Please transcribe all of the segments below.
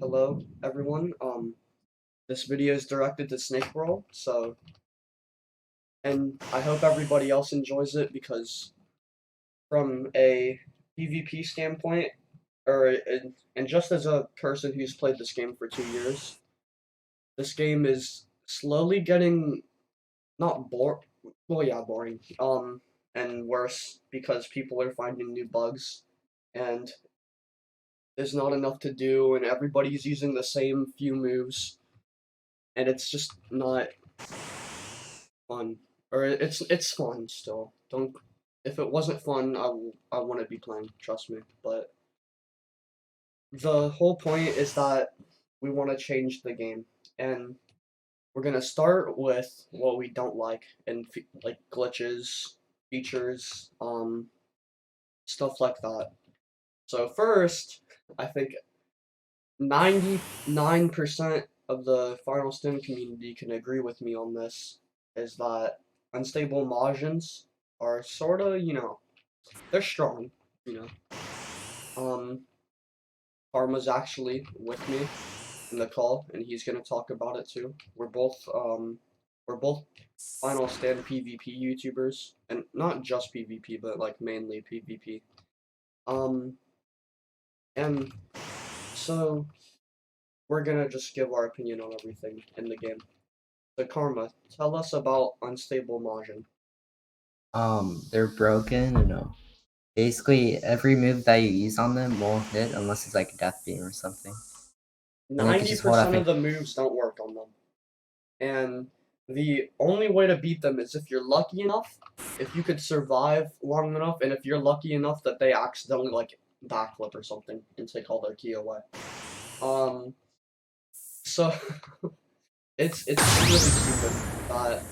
Hello, everyone. This video is directed to Snakeworl, and I hope everybody else enjoys it because from a PvP standpoint, and just as a person who's played this game for 2 years, this game is slowly getting not boring, and worse because people are finding new bugs, and there's not enough to do, and everybody's using the same few moves, and it's just not fun. Or it's fun still. Don't If it wasn't fun, I wouldn't be playing, trust me. But the whole point is that we want to change the game, and we're gonna start with what we don't like and like glitches, features, stuff like that. So first, I think 99% of the Final Stim community can agree with me on this, is that unstable Majins are sorta, they're strong, you know. Um, Karma's actually with me in the call, and he's gonna talk about it too. We're both Final Stand PvP YouTubers, and not just PvP, but like mainly PvP. Um, and so we're gonna just give our opinion on everything in the game. So Karma, tell us about unstable Majin. They're broken, basically every move that you use on them won't hit unless it's like a death beam or something. And they can just hold up 90% of the moves don't work on them. And the only way to beat them is if you're lucky enough, if you could survive long enough, and if you're lucky enough that they accidentally like backflip or something and take all their ki away. So it's really stupid that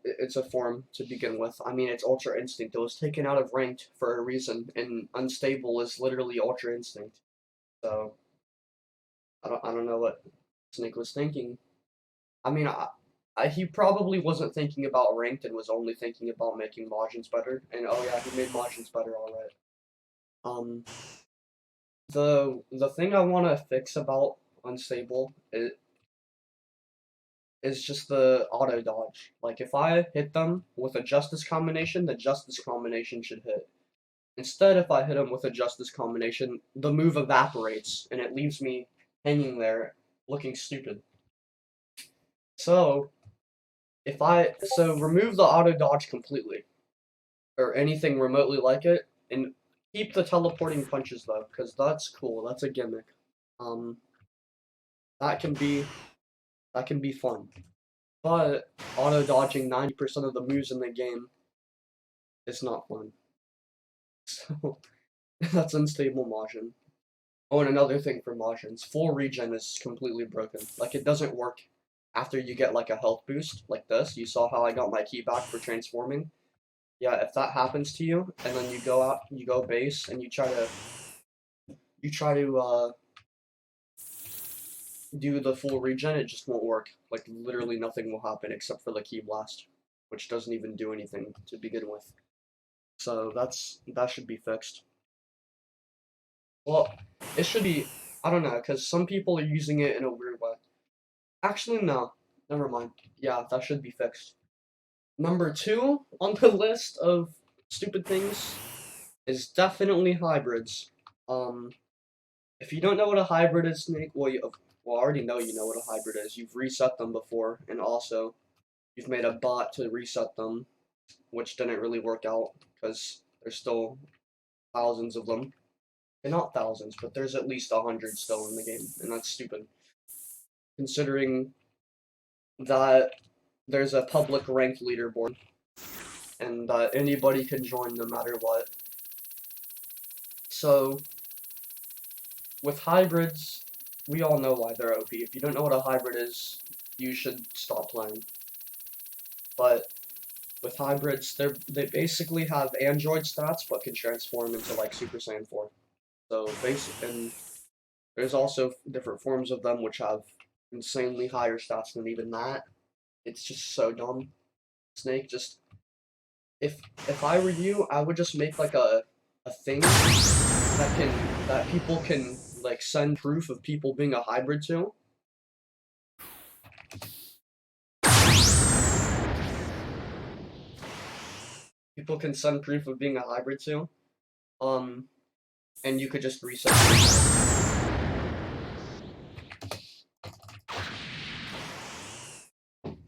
it's a form to begin with. I mean, it's Ultra Instinct. It was taken out of ranked for a reason, and unstable is literally Ultra Instinct. So I don't know what Snake was thinking. I mean, he probably wasn't thinking about ranked and was only thinking about making Majins better. And oh yeah, he made Majins better, all right. The thing I want to fix about unstable is just the auto dodge. Like if I hit them with a justice combination, the justice combination should hit. Instead, if I hit them with a justice combination, the move evaporates and it leaves me hanging there looking stupid. So remove the auto dodge completely, or anything remotely like it, and keep the teleporting punches though, because that's cool. That's a gimmick. Um, that can be fun. But auto dodging 90% of the moves in the game is not fun. So that's unstable Majin. Oh, and another thing for Majins, full regen is completely broken. Like it doesn't work after you get like a health boost like this. You saw how I got my ki back for transforming. Yeah, if that happens to you, and then you go base, and you try to do the full regen, it just won't work. Like literally nothing will happen except for the ki blast, which doesn't even do anything to begin with. So that should be fixed. Well, it should be. I don't know, because some people are using it in a weird way. Actually, no. Never mind. Yeah, that should be fixed. Number 2 on the list of stupid things is definitely hybrids. If you don't know what a hybrid is, Snake, I already know you know what a hybrid is. You've reset them before, and also you've made a bot to reset them, which didn't really work out because there's still thousands of them. And not thousands, but there's at least 100 still in the game, and that's stupid. Considering that there's a public ranked leaderboard, and that anybody can join no matter what. So, with hybrids, we all know why they're OP. If you don't know what a hybrid is, you should stop playing. But with hybrids, they basically have android stats, but can transform into like Super Saiyan 4. So and there's also different forms of them which have insanely higher stats than even that. It's just so dumb. Snake, if I were you, I would just make like a thing that people can like send proof of people being a hybrid to. People can send proof of being a hybrid to. And you could just reset the account.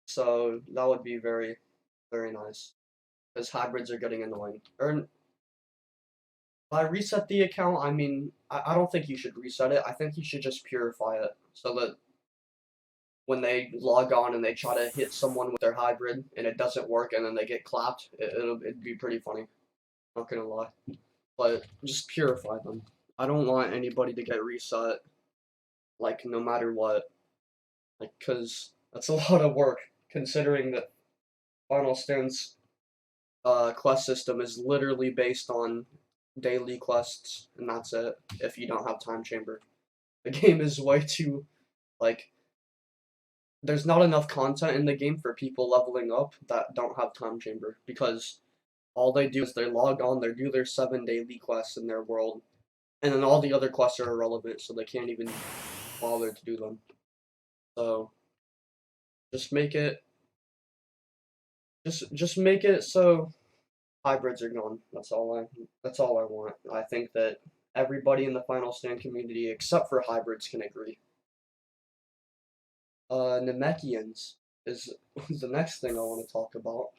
So that would be very, very nice. Because hybrids are getting annoying. Or by reset the account, I mean, I don't think you should reset it. I think you should just purify it so that when they log on and they try to hit someone with their hybrid and it doesn't work and then they get clapped, it'd be pretty funny. Not gonna lie. But just purify them. I don't want anybody to get reset, like, no matter what. Like, cause that's a lot of work, considering that Final Stand's quest system is literally based on daily quests, and that's it, if you don't have Time Chamber. The game is way too, like, there's not enough content in the game for people leveling up that don't have Time Chamber, because all they do is they log on, they do their 7 daily quests in their world, and then all the other quests are irrelevant, so they can't even bother to do them. So, just make it so hybrids are gone. That's all I want. I think that everybody in the Final Stand community, except for hybrids, can agree. Namekians is the next thing I want to talk about.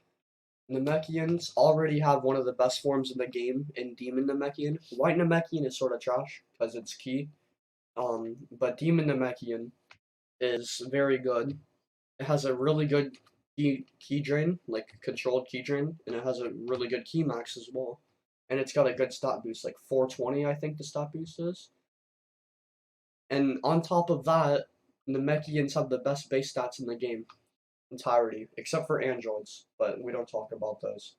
Namekians already have one of the best forms in the game in Demon Namekian. White Namekian is sort of trash because it's key. But Demon Namekian is very good. It has a really good key drain, like controlled key drain, and it has a really good key max as well. And it's got a good stat boost, like 420, I think the stat boost is. And on top of that, Namekians have the best base stats in the game entirety, except for androids, but we don't talk about those.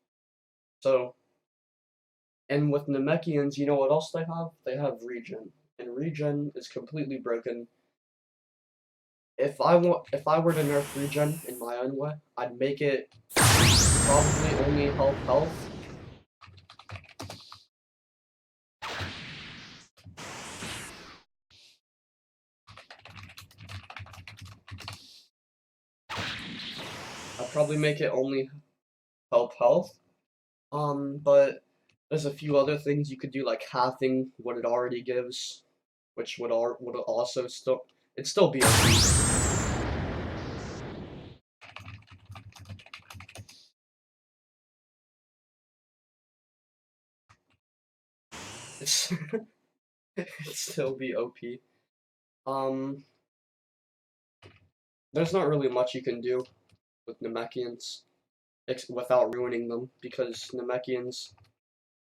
So, and with Namekians, you know what else they have? They have Regen, and Regen is completely broken. If I were to nerf Regen in my own way, I'd make it probably only health. I'd probably make it only health. But there's a few other things you could do, like halving what it already gives, which would also still be okay. It'd still be OP. There's not really much you can do with Namekians without ruining them, because Namekians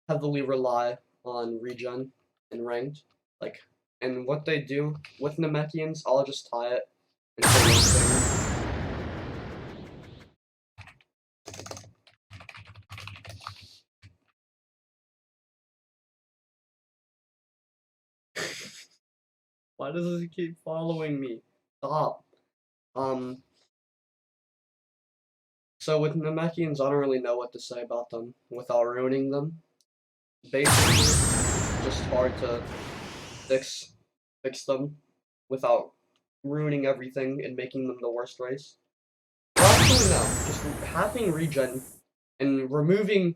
heavily rely on regen and ranked. And what they do with Namekians, I'll just tie it into one thing. Why does he keep following me? Stop. So with Namekians, I don't really know what to say about them without ruining them. Basically, just hard to fix them without ruining everything and making them the worst race. Well, actually, no. Just having regen and removing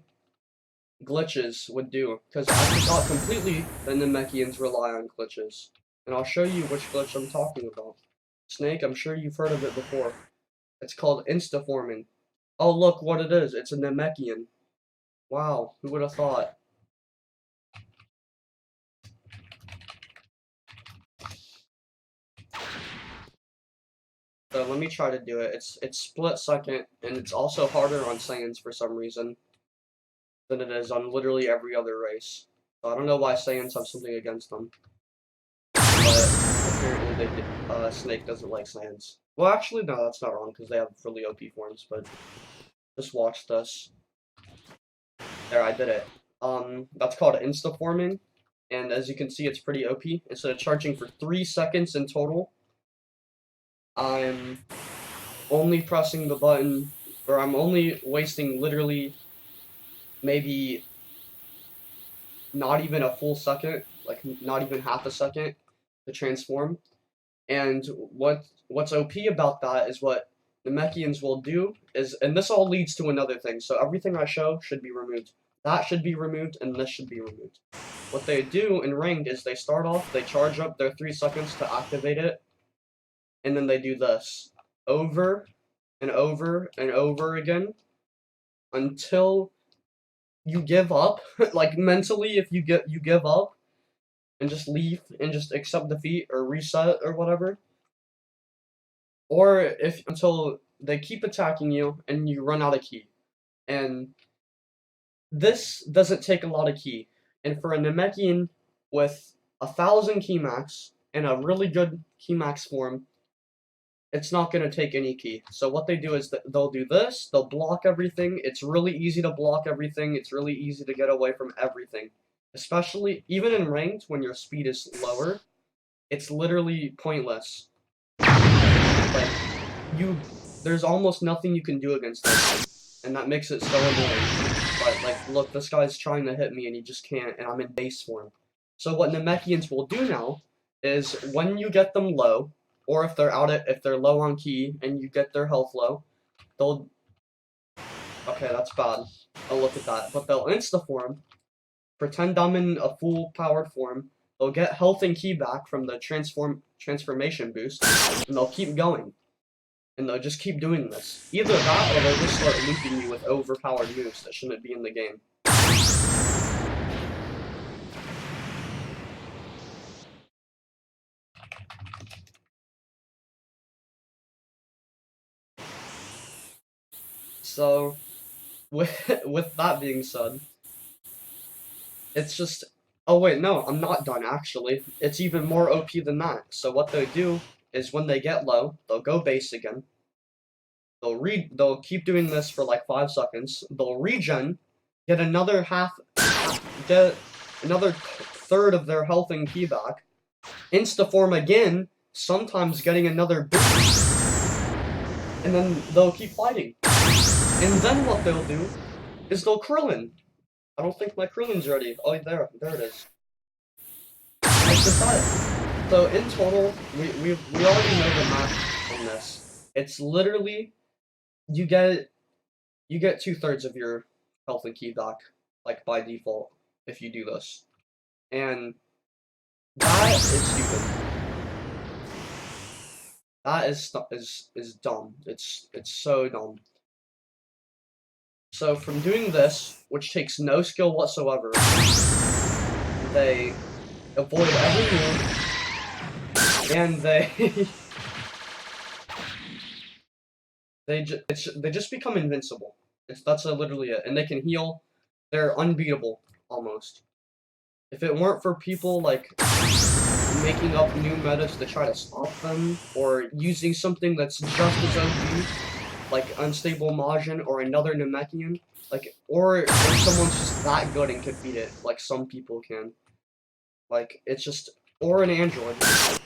glitches would do, because I forgot completely that Namekians rely on glitches. And I'll show you which glitch I'm talking about. Snake, I'm sure you've heard of it before. It's called Instaforming. Oh, look what it is. It's a Namekian. Wow, who would have thought? So let me try to do it. It's split second, and it's also harder on Saiyans for some reason than it is on literally every other race. So I don't know why Saiyans have something against them. But apparently Snake doesn't like Saiyans. Well, actually, no, that's not wrong, because they have really OP forms, but just watch this. There, I did it. That's called Instaforming, and as you can see, it's pretty OP. Instead of charging for 3 seconds in total, I'm only pressing the button, or I'm only wasting literally maybe not even a full second, like not even half a second to transform. And what's OP about that is what Namekians will do is, and this all leads to another thing. So everything I show should be removed. That should be removed, and this should be removed. What they do in ranked is they start off, they charge up their 3 seconds to activate it, and then they do this over and over and over again until you give up. Like mentally, if you give up and just leave and just accept defeat or reset or whatever, or if until they keep attacking you and you run out of ki. And this doesn't take a lot of ki. And for a Namekian with 1,000 ki max and a really good ki max form, it's not going to take any ki. So what they do is they'll do this, they'll block everything. It's really easy to block everything. It's really easy to get away from everything. Especially, even in ranked, when your speed is lower, it's literally pointless. Like, there's almost nothing you can do against them, and that makes it so annoying. But, like, look, this guy's trying to hit me, and he just can't, and I'm in base form. So what Namekians will do now is, when you get them low, or if they're low on ki, and you get their health low, they'll... Okay, that's bad. Oh, look at that. But they'll Instaform, pretend I'm in a full-powered form, they'll get health and ki back from the transformation boost, and they'll keep going. And they'll just keep doing this. Either that, or they'll just start looping you with overpowered moves that shouldn't be in the game. So, with that being said, it's just... Oh wait, no, I'm not done actually. It's even more OP than that. So what they do is when they get low, they'll go base again. They'll keep doing this for like 5 seconds. They'll regen, get another third of their health and ki back. Instaform again, sometimes getting another boost. And then they'll keep fighting. And then what they'll do is they'll Krillin. I don't think my Krillin's ready. Oh, there it is. Like that. So in total, we already know the math on this. It's literally you get 2/3 of your health and ki back, like by default, if you do this. And that is stupid. That is dumb. It's so dumb. So from doing this, which takes no skill whatsoever, they avoid every move, and they just become invincible. That's literally it, and they can heal. They're unbeatable almost. If it weren't for people like making up new metas to try to stop them, or using something that's just as OP, like Unstable Majin or another Namekian, like, or if someone's just that good and can beat it, like some people can. Like, it's just, or an android.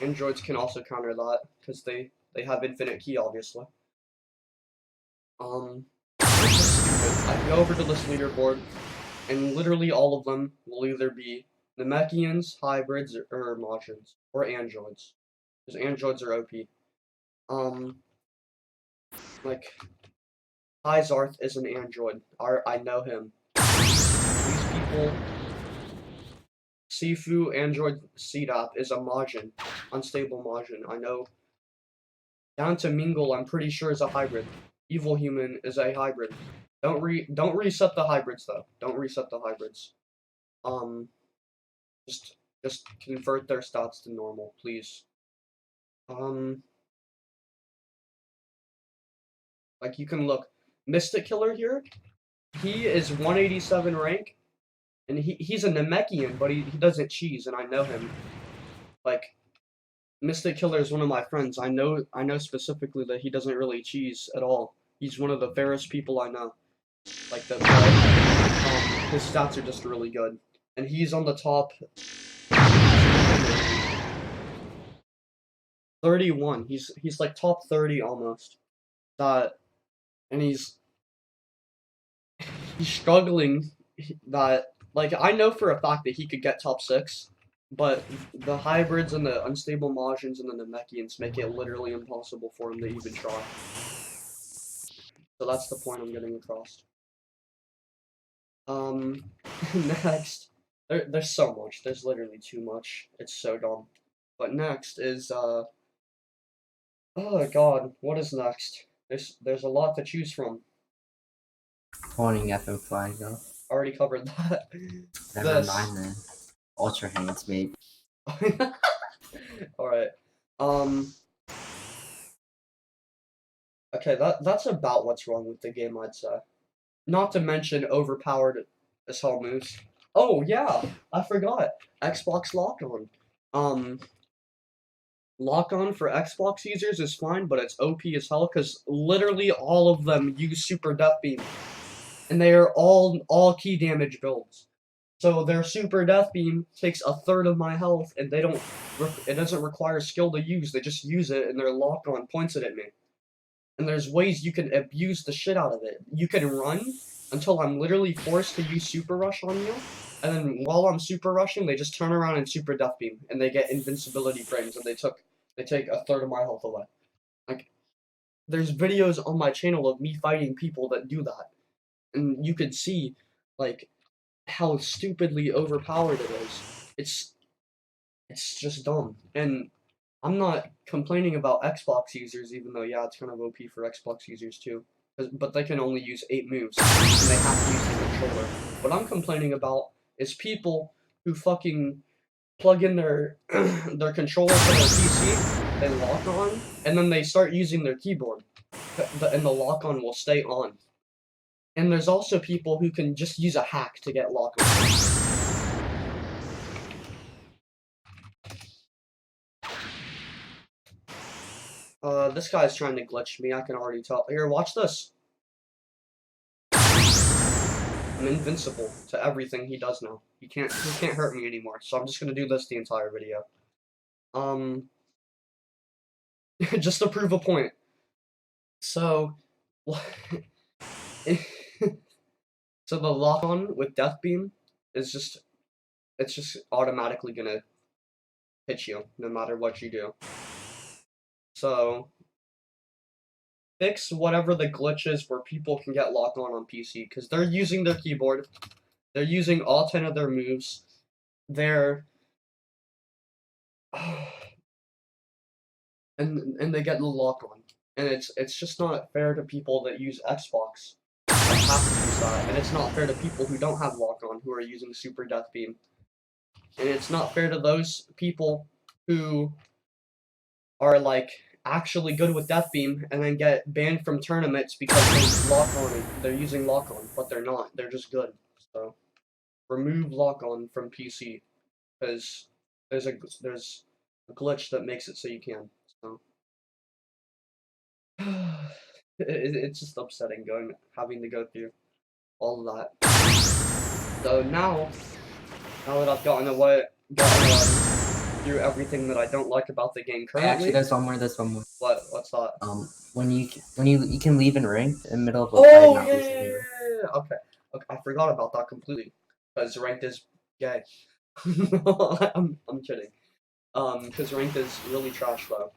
Androids can also counter that, because they have infinite ki, obviously. It's just stupid. I go over to this leaderboard, and literally all of them will either be Namekians, hybrids, or Majins, or androids. Because androids are OP. Like, Izarth is an android. I know him. These people... Sifu, android CDAP is a Majin. Unstable Majin, I know. Down to Mingle, I'm pretty sure is a hybrid. Evil Human is a hybrid. Don't reset the hybrids, though. Don't reset the hybrids. Just convert their stats to normal, please. Like, you can look. Mystic Killer here, he is 187 rank, and he's a Namekian, but he doesn't cheese, and I know him. Like, Mystic Killer is one of my friends. I know specifically that he doesn't really cheese at all. He's one of the fairest people I know. Like, his stats are just really good. And he's on the top 31. He's like top 30 almost. And he's struggling that Like, I know for a fact that he could get top 6, but the hybrids and the unstable Majins and the Namekians make it literally impossible for him to even try. So that's the point I'm getting across. Next, there's so much. There's literally too much. It's so dumb. But next is, oh god, what is next? There's a lot to choose from. Pointing FM flag though. Already covered that. Never mind then. Ultra hands, maybe. Alright. Okay, that's about what's wrong with the game, I'd say. Not to mention overpowered as hell moves. Oh yeah, I forgot. Xbox lock-on. Lock-on for Xbox users is fine, but it's OP as hell because literally all of them use Super Death Beam. And they are all key damage builds. So their Super Death Beam takes a third of my health, and it doesn't require skill to use. They just use it, and their lock-on points it at me. And there's ways you can abuse the shit out of it. You can run until I'm literally forced to use Super Rush on you, and then while I'm Super Rushing, they just turn around and Super Death Beam, and they get invincibility frames, and they take a third of my health away. Like, there's videos on my channel of me fighting people that do that. And you could see, like, how stupidly overpowered it is. It's just dumb. And I'm not complaining about Xbox users, even though, yeah, it's kind of OP for Xbox users too. But they can only use 8 moves, and they have to use the controller. What I'm complaining about is people who fucking plug in their their controller to their PC, they lock on, and then they start using their keyboard, and the lock on will stay on. And there's also people who can just use a hack to get lock on. This guy's trying to glitch me, I can already tell. Here, watch this. I'm invincible to everything he does now. He can't hurt me anymore, so I'm just gonna do this the entire video. Just to prove a point. So, so the lock-on with Death Beam is it's just automatically gonna hit you, no matter what you do. So, fix whatever the glitch is where people can get lock-on PC, because they're using their keyboard, they're using all 10 of their moves, and they get the lock-on. And it's just not fair to people that use Xbox that have to use that, and it's not fair to people who don't have lock-on who are using Super Death Beam. And it's not fair to those people who are like actually good with Death Beam and then get banned from tournaments because they're using lock-on, but they're not. They're just good. So remove lock-on from PC because there's a glitch that makes it so you can. So it's just upsetting having to go through all of that. So now that I've gotten through everything that I don't like about the game currently. Actually, there's one more. What's that? When you can leave in ranked in the middle of a fight. fight. Yeah. Okay, I forgot about that completely because ranked is gay. I'm kidding. Because ranked is really trash though.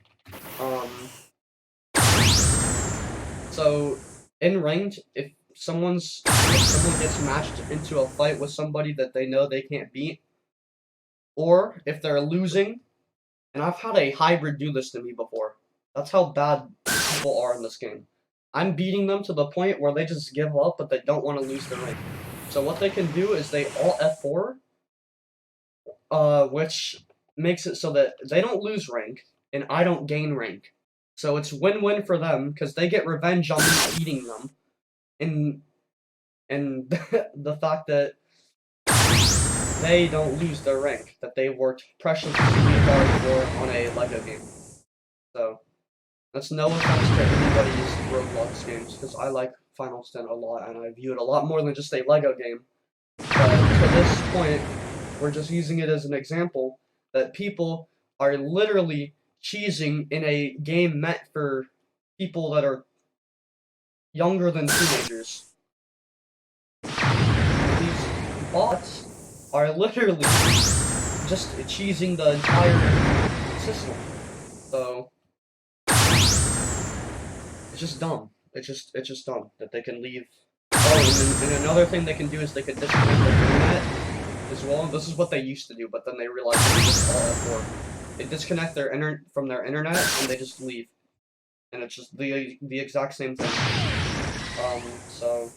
So in ranked, if someone gets matched into a fight with somebody that they know they can't beat, or if they're losing, and I've had a hybrid do this to me before. That's how bad people are in this game. I'm beating them to the point where they just give up, but they don't want to lose their rank. So what they can do is they alt F4, which makes it so that they don't lose rank, and I don't gain rank. So it's win-win for them, because they get revenge on me beating them. And the fact that they don't lose their rank, that they worked preciously hard for on a LEGO game. So, that's no offense to anybody's Roblox games, because I like Final Stand a lot, and I view it a lot more than just a LEGO game. But to this point, we're just using it as an example that people are literally cheesing in a game meant for people that are younger than teenagers. These bots are literally just cheesing the entire system. So it's just dumb. It's just dumb that they can leave. Oh, and another thing they can do is they could disconnect the internet as well. This is what they used to do, but then they realized it was just all F4. They disconnect their from their internet and they just leave, and it's just the exact same thing. So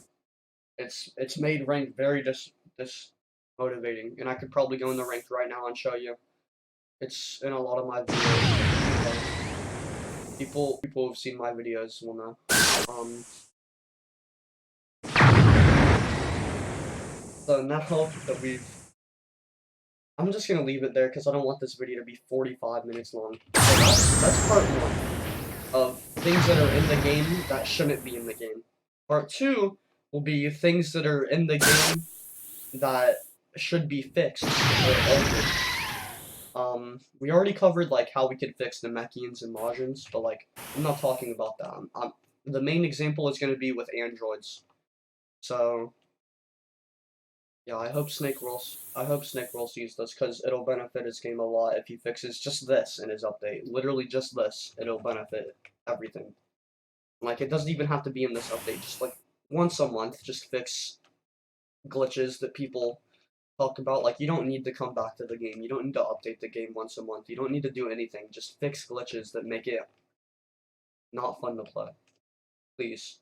it's made rank very dismotivating, and I could probably go in the rank right now and show you. It's in a lot of my videos. People who've seen my videos will know. So now that I'm just gonna leave it there because I don't want this video to be 45 minutes long. So that's part one of things that are in the game that shouldn't be in the game. Part two will be things that are in the game that should be fixed or altered. We already covered like how we could fix Namekians and Majins, but like I'm not talking about that. The main example is going to be with androids. So yeah, I hope Snakeworl sees this because it'll benefit his game a lot if he fixes just this in his update. Literally just this, it'll benefit everything. Like it doesn't even have to be in this update. Just like once a month, just fix glitches that people talk about. Like you don't need to come back to the game. You don't need to update the game once a month. You don't need to do anything. Just fix glitches that make it not fun to play. Please.